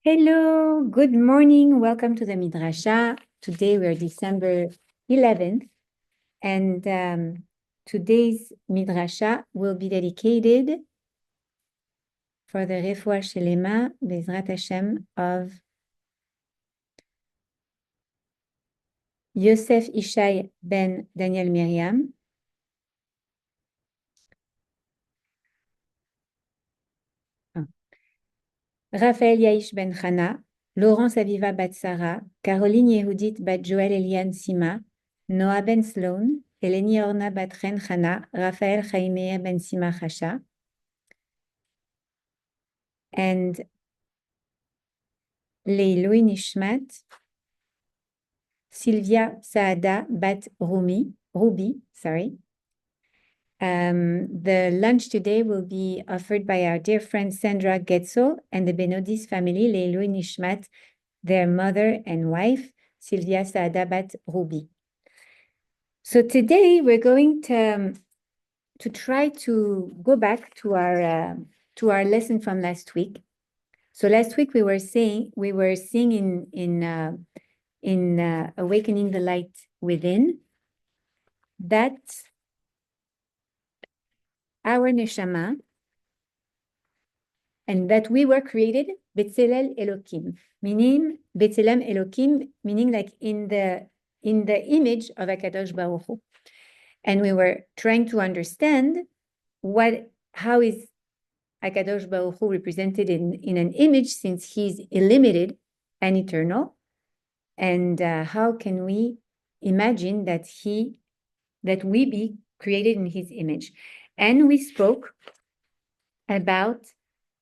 Hello, good morning. Welcome to the Midrasha. Today we're December 11th, and today's Midrasha will be dedicated for the Refuah Shelema Bezrat Hashem of Yosef Ishai ben Daniel Miriam, Raphaël Yaish ben Chana, Laurence Aviva bat Sarah, Caroline Yehudit bat Joël Eliane Sima, Noah ben Sloan, Eleni Orna bat Ren Chana, Raphaël Chaimea ben Sima Chasha, and Leilui Nishmat, Sylvia Saada bat Ruby. The lunch today will be offered by our dear friend Sandra Getzel and the Benodis family, Leilui Nishmat, their mother and wife, Sylvia Saada bat Ruby. So today we're going to try to go back to our lesson from last week. So last week we were seeing in Awakening the Light Within that our neshama and that we were created B'Tselem Elokim, meaning B'Tselem Elokim, meaning like in the image of Akadosh Baruch Hu. And we were trying to understand how is Akadosh Baruch Hu represented in an image, since he's illimited and eternal, and how can we imagine that we be created in his image. And we spoke about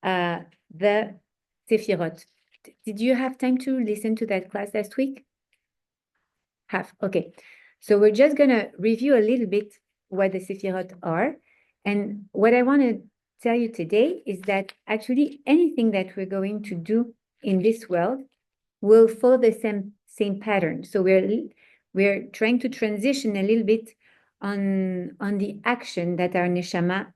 the Sefirot. Did you have time to listen to that class last week? Okay. So we're just going to review a little bit what the Sefirot are. And what I want to tell you today is that actually anything that we're going to do in this world will follow the same pattern. So we're trying to transition a little bit on the action that our neshama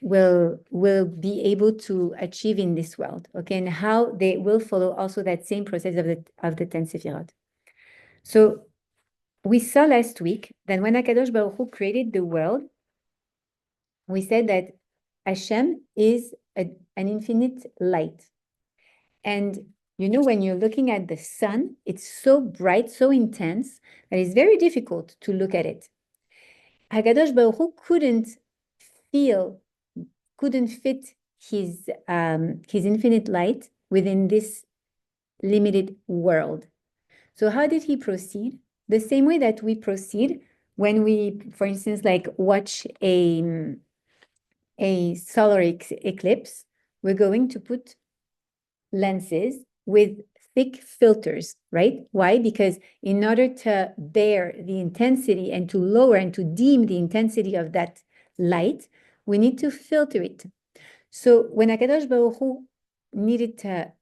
will be able to achieve in this world, okay, and how they will follow also that same process of the 10 Sefirot. So we saw last week that when Akadosh Baruch Hu created the world, we said that Hashem is an infinite light. And you know, when you're looking at the sun, it's so bright, so intense, that it's very difficult to look at it. Hakadosh Baruch Hu couldn't fit his infinite light within this limited world. So how did he proceed? The same way that we proceed when we, for instance, like watch a solar eclipse. We're going to put lenses with thick filters, right? Why? Because in order to bear the intensity and to lower and to dim the intensity of that light, we need to filter it. So when Akadosh Baruch Hu needed to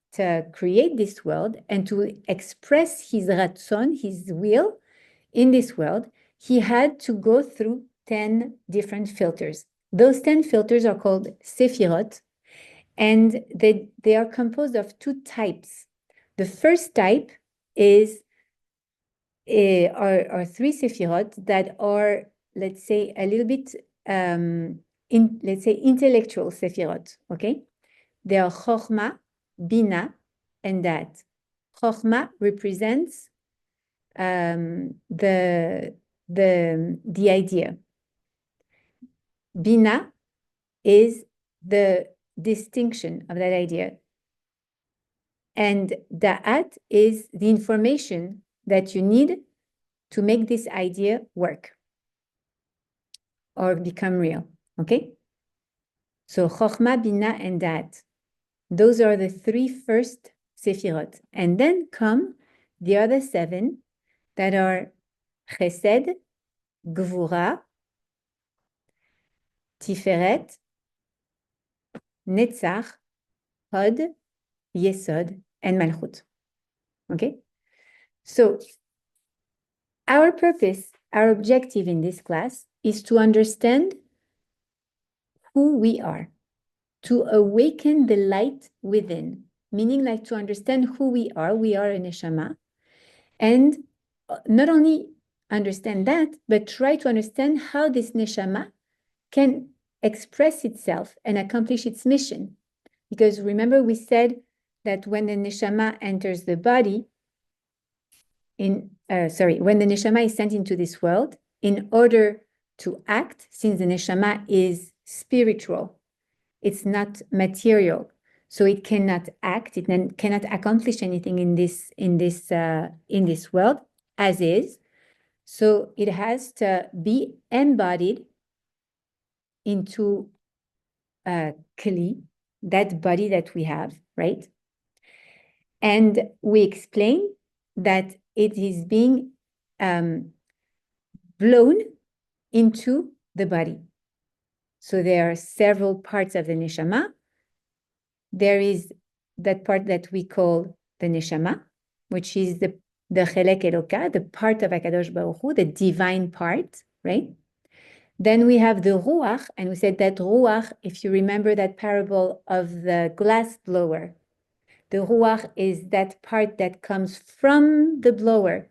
create this world and to express his ratzon, his will in this world, he had to go through 10 different filters. Those 10 filters are called Sefirot, and they are composed of two types. The first type is are three Sefirot that are, let's say, a little bit intellectual Sefirot, okay? They are Chochma, Bina, and Dat. Chochma represents the idea. Bina is the distinction of that idea. And Da'at is the information that you need to make this idea work or become real, okay? So Chochma, Bina, and Da'at. Those are the three first Sefirot. And then come the other 7 that are Chesed, Gvura, Tiferet, Netzach, Hod, Yesod, and Malchut. Okay? So our purpose, our objective in this class is to understand who we are, to awaken the light within. meaning like to understand who we are a neshama, and not only understand that, but try to understand how this neshama can express itself and accomplish its mission. Because remember, we said that when the neshama enters the body, when the neshama is sent into this world, in order to act, since the neshama is spiritual, it's not material, so it cannot act, it cannot accomplish anything in this world as is. So it has to be embodied into kli, that body that we have, right? And we explain that it is being blown into the body. So there are several parts of the neshama. There is that part that we call the neshama, which is the chelek eloka, the part of HaKadosh Baruch Hu, the divine part, right? Then we have the ruach, and we said that ruach, if you remember that parable of the glass blower, the ruach is that part that comes from the blower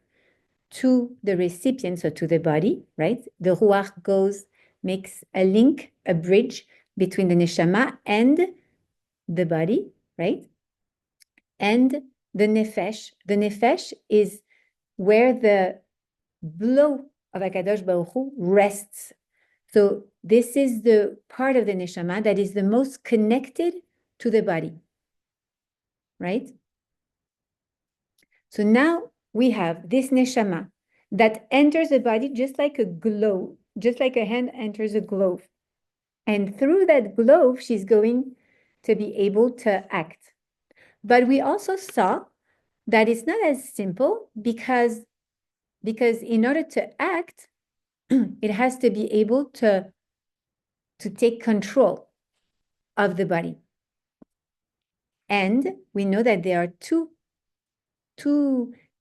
to the recipient, so to the body, right? The ruach makes a link, a bridge between the neshama and the body, right? And the nefesh is where the blow of HaKadosh Baruch Hu rests. So this is the part of the neshama that is the most connected to the body, right? So now we have this neshama that enters the body just like a glove, just like a hand enters a glove. And through that glove, she's going to be able to act. But we also saw that it's not as simple because in order to act, it has to be able to take control of the body. And we know that there are two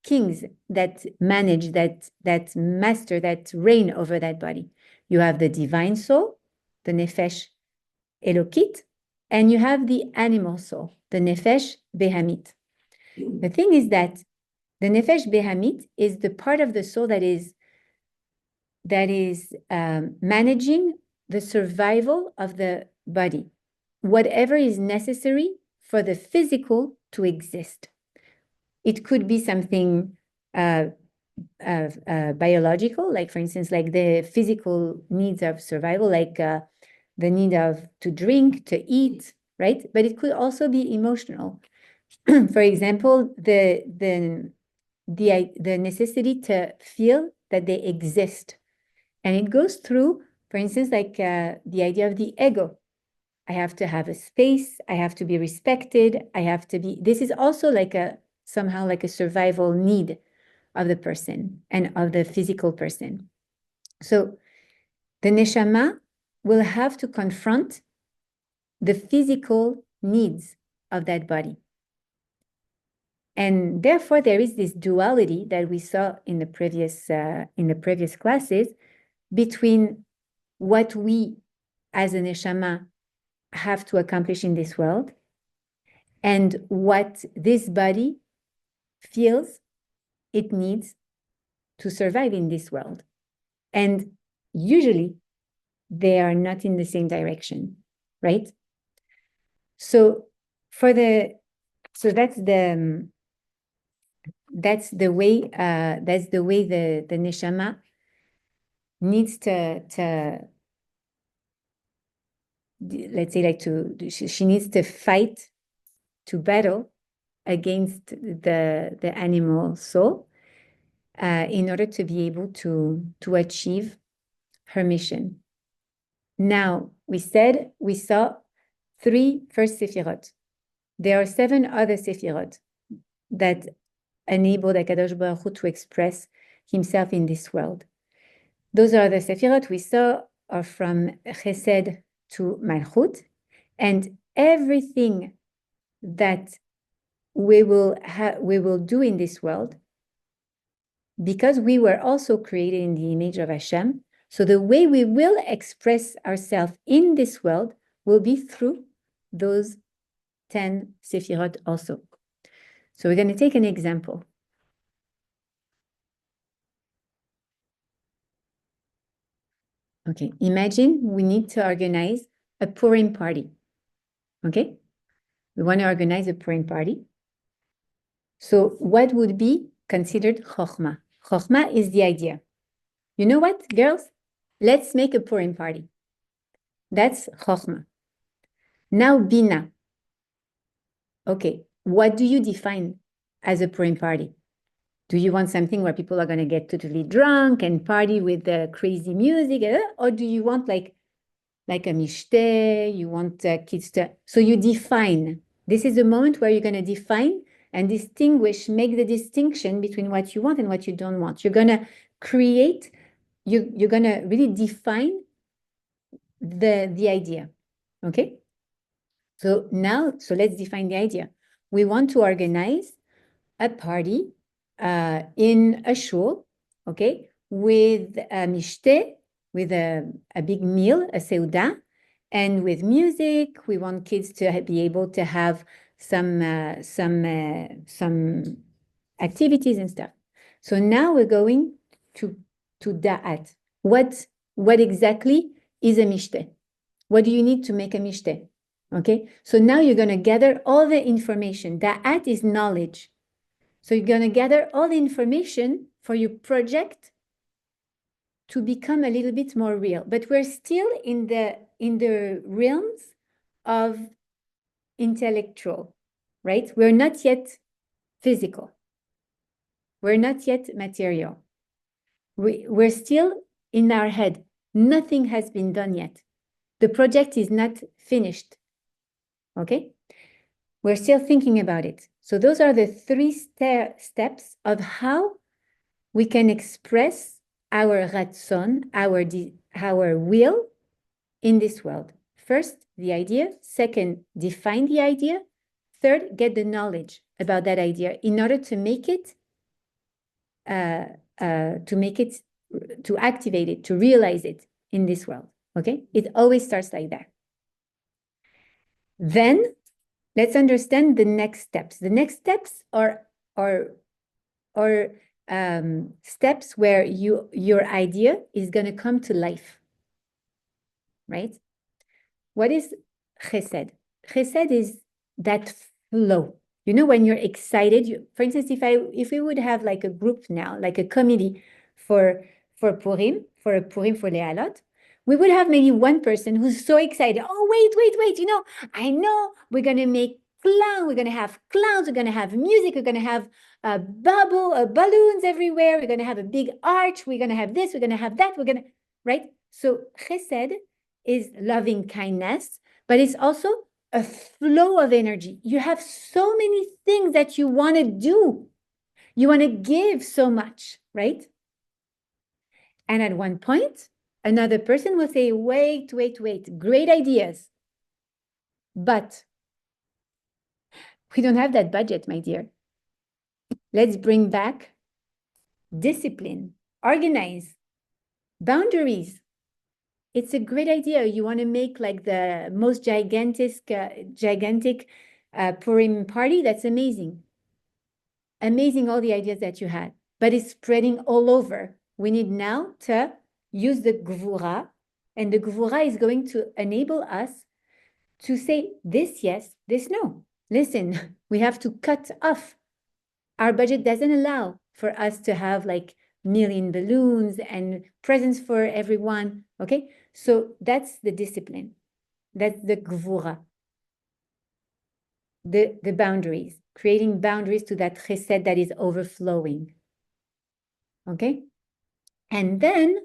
kings that manage, that master, that reign over that body. You have the divine soul, the nefesh elokit, and you have the animal soul, the nefesh behamit. The thing is that the nefesh behamit is the part of the soul that is managing the survival of the body, whatever is necessary for the physical to exist. It could be something biological, like for instance, like the physical needs of survival, like the need to drink, to eat, right? But it could also be emotional. For example, the necessity to feel that they exist. And it goes through, for instance, like the idea of the ego. I have to have a space, I have to be respected, this is also like somehow like a survival need of the person and of the physical person. So the neshama will have to confront the physical needs of that body. And therefore, there is this duality that we saw in the previous classes between what we as a neshama have to accomplish in this world and what this body feels it needs to survive in this world. And usually they are not in the same direction, right? So that's the way the neshama needs to let's say like she needs to fight, to battle against the animal soul in order to be able to achieve her mission. Now, we saw 3 first sefirot. There are 7 other sefirot that enable the HaKadosh Baruch Hu to express himself in this world. Those are the sefirot we saw are from Chesed to Malchut, and everything that we will do in this world, because we were also created in the image of Hashem. So the way we will express ourselves in this world will be through those 10 Sefirot also. So we're going to take an example. Okay, imagine we need to organize a Purim party. Okay, we want to organize a Purim party. So what would be considered Chokhmah? Chokhmah is the idea. You know what, girls? Let's make a Purim party. That's Chokhmah. Now, Bina. Okay, what do you define as a Purim party? Do you want something where people are going to get totally drunk and party with the crazy music? Or do you want like a mishteh? You want kids to... So you define. This is a moment where you're going to define and distinguish, make the distinction between what you want and what you don't want. You're going to create, you're going to really define the idea. Okay? So now, so let's define the idea. We want to organize a party in a shul, okay, with a mishteh, with a big meal, a seudah, and with music. We want kids to be able to have some activities and stuff. So now we're going to da'at. What exactly is a mishteh? What do you need to make a mishteh? Okay, so now you're going to gather all the information. Da'at is knowledge. So you're going to gather all the information for your project to become a little bit more real. But we're still in the realms of intellectual, right? We're not yet physical. We're not yet material. We're still in our head. Nothing has been done yet. The project is not finished. Okay? We're still thinking about it. So those are the three steps of how we can express our ratzon, our will in this world. First, the idea. Second, define the idea. Third, get the knowledge about that idea in order to make it, to activate it, to realize it in this world. Okay? It always starts like that. Then let's understand the next steps. The next steps are steps where your idea is going to come to life, right? What is chesed? Chesed is that flow. You know, when you're excited, for instance, if we would have like a group now, like a committee for Purim, for a Purim for Lealot, we would have maybe one person who's so excited. Oh, wait, you know, I know we're going to make clown. We're going to have clowns. We're going to have music. We're going to have balloons everywhere. We're going to have a big arch. We're going to have this. We're going to have that. We're going to, right? So chesed is loving kindness, but it's also a flow of energy. You have so many things that you want to do. You want to give so much, right? And at one point, another person will say, wait, great ideas. But we don't have that budget, my dear. Let's bring back discipline, organize, boundaries. It's a great idea. You want to make like the most gigantic Purim party. That's amazing. Amazing, all the ideas that you had, but it's spreading all over. We need now to use the gvura, and the gvura is going to enable us to say this yes, this no. Listen, we have to cut off. Our budget doesn't allow for us to have like million balloons and presents for everyone. Okay, so that's the discipline. That's the gvura. The boundaries, creating boundaries to that chesed that is overflowing. Okay, and then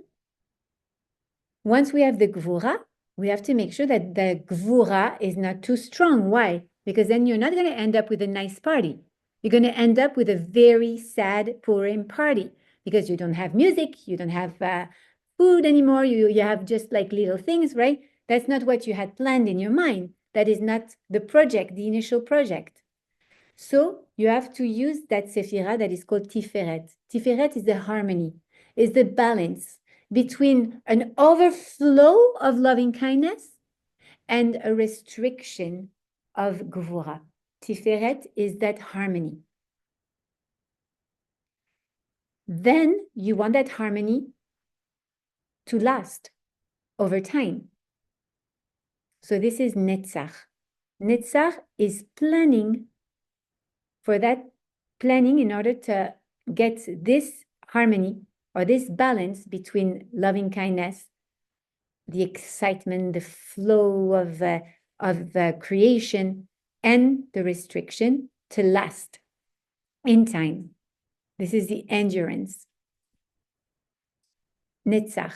once we have the gvura, we have to make sure that the gvura is not too strong. Why? Because then you're not going to end up with a nice party. You're going to end up with a very sad Purim party because you don't have music, you don't have food anymore, you have just like little things, right? That's not what you had planned in your mind. That is not the project, the initial project. So you have to use that sephira that is called Tiferet. Tiferet is the harmony, is the balance between an overflow of loving kindness and a restriction of Gvura. Tiferet is that harmony. Then you want that harmony to last over time. So this is Netzach. Netzach is planning for that, planning in order to get this harmony or this balance between loving kindness, the excitement, the flow of creation, and the restriction to last in time. This is the endurance. Netzach.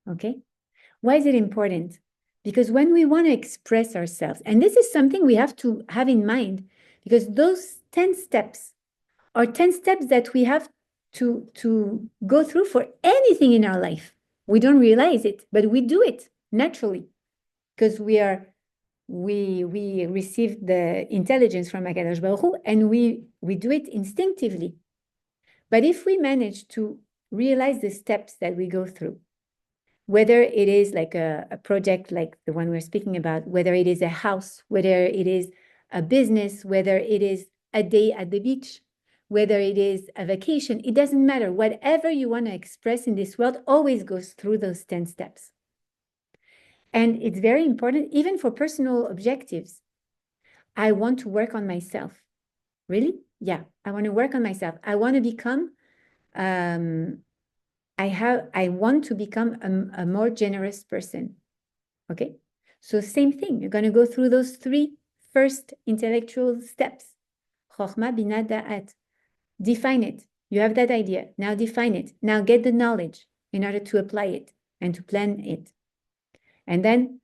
Okay? Why is it important? Because when we want to express ourselves, and this is something we have to have in mind, because those 10 steps are 10 steps that we have to go through for anything in our life. We don't realize it, but we do it naturally because we receive the intelligence from HaKadosh Baruch Hu, and we do it instinctively. But if we manage to realize the steps that we go through, whether it is like a project like the one we're speaking about, whether it is a house, whether it is a business, whether it is a day at the beach, whether it is a vacation, it doesn't matter. Whatever you want to express in this world always goes through those 10 steps. And it's very important, even for personal objectives. I want to work on myself. Really? Yeah, I want to work on myself. I want to become, I want to become a more generous person. Okay? So same thing. You're going to go through those 3 first intellectual steps. Chokhmah, Binah, Da'at. Define it. You have that idea. Now define it. Now get the knowledge in order to apply it and to plan it. And then,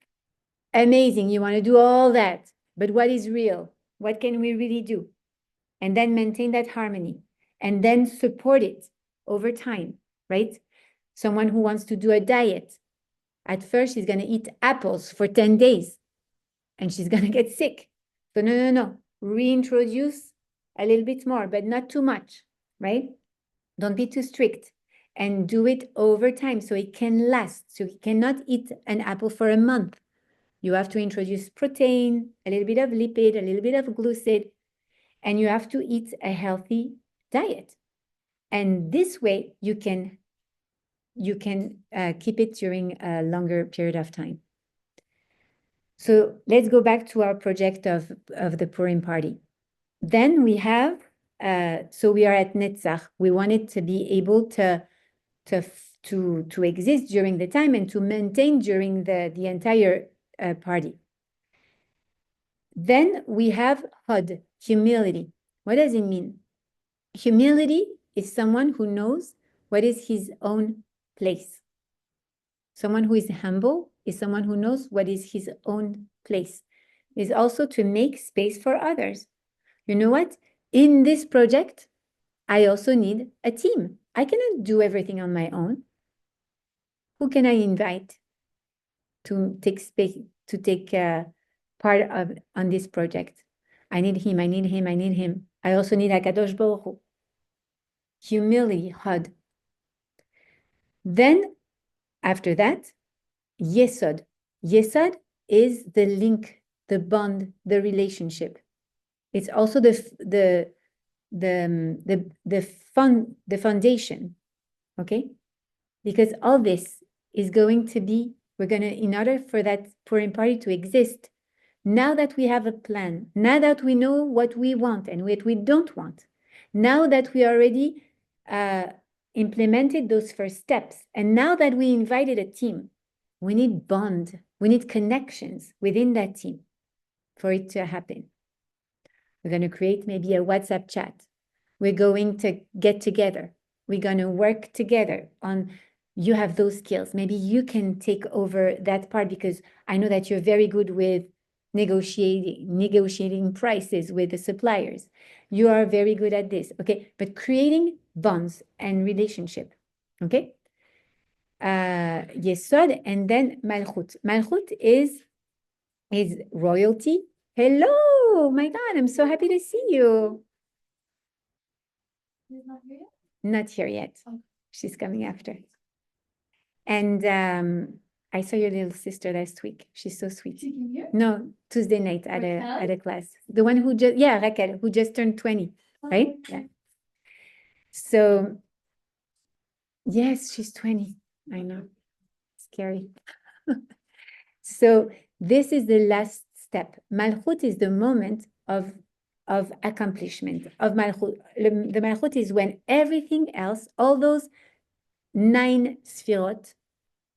amazing, you want to do all that. But what is real? What can we really do? And then maintain that harmony. And then support it over time, right? Someone who wants to do a diet. At first, she's going to eat apples for 10 days. And she's going to get sick. So no. Reintroduce a little bit more, but not too much, right? Don't be too strict. And do it over time so it can last. So you cannot eat an apple for a month. You have to introduce protein, a little bit of lipid, a little bit of glucid, and you have to eat a healthy diet. And this way you can keep it during a longer period of time. So let's go back to our project of the Purim party. Then we have, so we are at Netzach. We wanted to be able to exist during the time and to maintain during the entire party. Then we have Hod, humility. What does it mean? Humility is someone who knows what is his own place. Someone who is humble is someone who knows what is his own place. Is also to make space for others. You know what? In this project, I also need a team. I cannot do everything on my own. Who can I invite to take space, to take part on this project? I need him. I also need HaKadosh Baruch Hu. Humility, Hod. Then, after that, Yesod. Yesod is the link, the bond, the relationship. It's also the foundation, okay? Because all this is going to be, in order for that Purim party to exist, now that we have a plan, now that we know what we want and what we don't want, now that we already implemented those first steps, and now that we invited a team, we need bond, we need connections within that team for it to happen. We're going to create maybe a WhatsApp chat. We're going to get together. We're going to work together on, you have those skills. Maybe you can take over that part because I know that you're very good with negotiating prices with the suppliers. You are very good at this, okay? But creating bonds and relationship, okay? Yesod, and then Malchut. Malchut is royalty. Hello, my God, I'm so happy to see you. She's not here yet? Not here yet. Oh. She's coming after. And I saw your little sister last week. She's so sweet. No, Tuesday night at a class. The one who just, yeah, Raquel, who just turned 20, right? Yeah. So, yes, she's 20. I know. Scary. So this is the last step. Malchut is the moment of accomplishment, of Malchut. The Malchut is when everything else, all those 9 sfirot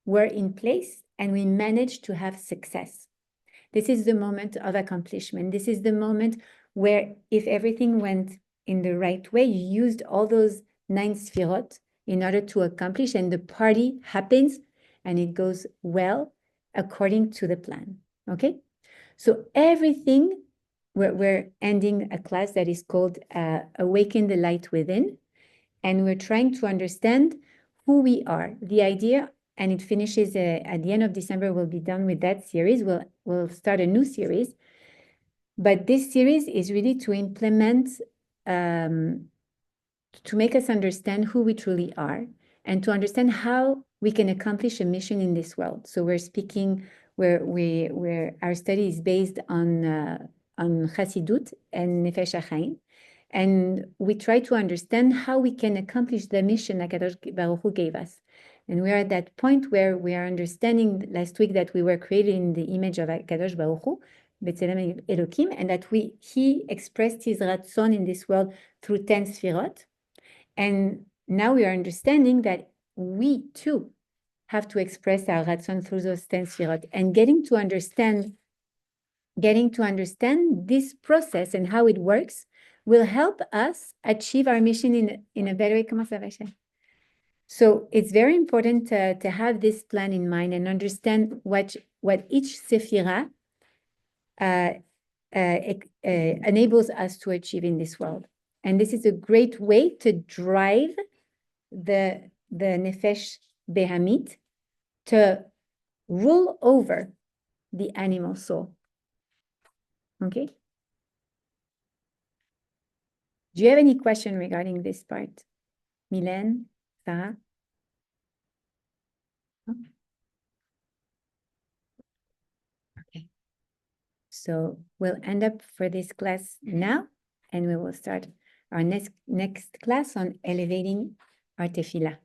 were in place and we managed to have success. This is the moment of accomplishment. This is the moment where if everything went in the right way, you used all those 9 sfirot in order to accomplish, and the party happens and it goes well according to the plan. Okay? So everything, we're ending a class that is called Awaken the Light Within, and we're trying to understand who we are. The idea, and it finishes at the end of December, we'll be done with that series. We'll start a new series. But this series is really to implement, to make us understand who we truly are and to understand how we can accomplish a mission in this world. So we're speaking, where our study is based on Chassidut and Nefesh HaChaim. And we try to understand how we can accomplish the mission HaKadosh Baruch Hu gave us. And we are at that point where we are understanding last week that we were created in the image of HaKadosh Baruch Hu, B'Tselem Elokim, and that he expressed his Ratzon in this world through 10 Sfirot. And now we are understanding that we too have to express our Ratzon through those 10 Sfirot, and getting to understand this process and how it works will help us achieve our mission in a better way. Comment ça va, Cher? So it's very important to have this plan in mind and understand what each Sephira enables us to achieve in this world. And this is a great way to drive the Nefesh Behamit to rule over the animal soul. Okay? Do you have any question regarding this part? Mylène, Sarah? No? Okay. So we'll end up for this class now, and we will start our next class on elevating our tefillah.